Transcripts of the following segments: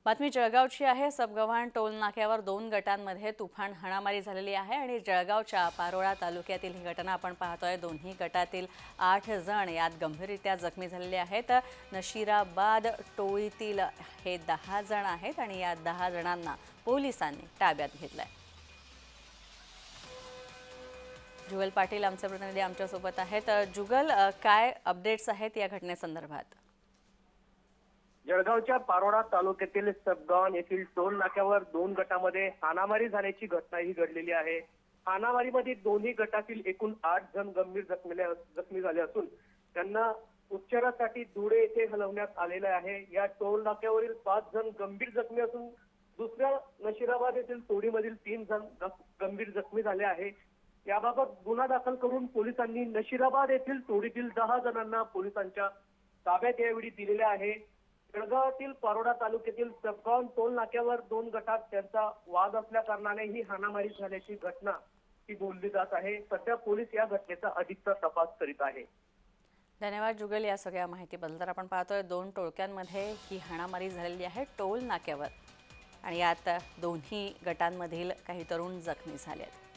बातमी जळगावची आहे। सबगव्हाण टोल नाक्यावर 2 गटांमध्ये तुफान हाणामारी झालेली आहे आणि जळगावच्या पारोळा तालुक्यातील ही घटना आपण पाहतोय। दोन्ही गटातील 8 जण यात गंभीररीत्या जखमी झालेले आहेत। नशिराबाद टोळीतील हे 10 जण आहेत आणि या 10 जणांना पोलिसांनी ताब्यात घेतलंय। जुगल पाटील आमचे प्रतिनिधी आमच्यासोबत आहेत। जुगल, काय अपडेट्स आहेत या घटनेसंदर्भात? जळगावच्या पारोळा तालुक्यातील सबगाव येथील टोल नाक्यावर 2 गटामध्ये हाणामारी झाल्याची घटना ही घडलेली आहे। हाणामारीमध्ये दोन्ही गटातील एकूण 8 जण गंभीर जखमी झाले असून त्यांना उपचारासाठी धुळे येथे हलवण्यात आलेले आहे। या टोल नाक्यावरील 5 जण गंभीर जखमी असून दुसऱ्या नशिराबाद येथील टोळीमधील 3 जण गंभीर जखमी झाले आहे। याबाबत गुन्हा दाखल करून पोलिसांनी नशिराबाद येथील टोळीतील 10 जणांना पोलिसांच्या ताब्यात यावेळी दिलेले आहे। जळगावातील पारोळा तालुक्यातील सबगाव टोल नाक्यावर 2 गटात त्यांचा वाद असल्या कारणाने ही हाणामारी झाल्याची घटना ही बोलली जात आहे। सध्या पोलीस या घटनेचा अधिकचा तपास करीत आहे। धन्यवाद जुगल या सगळ्या माहितीबद्दल। आपण पाहतोय 2 टोळक्यांमध्ये ही हाणामारी झालेली आहे टोल नाक्यावर आणि यात दोन्ही गटांमधील काही तरुण जखमी झाले आहेत।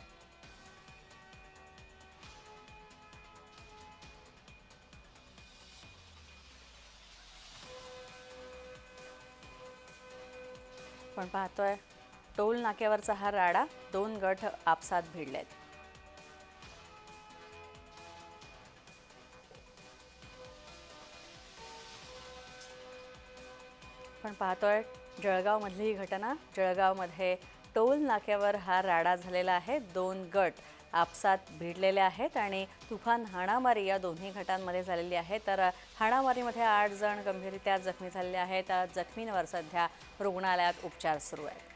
पण पाहतोय टोल नाक्यावरचा हा राडा, 2 गट आपसात भिडलेत। पण पाहतोय जळगाव मधली ही घटना। जळगावमध्ये टोल नाक्यावर हा राडा झालेला आहे। 2 गट आपसात भिडलेले आहेत आणि तुफान हाणामारी या दोन्ही गटांमध्ये झालेली आहे। तर हाणामारीमध्ये 8 जण गंभीररीत्या जखमी झालेले आहेत। जखमींवर सध्या रुग्णालयात उपचार सुरू आहेत।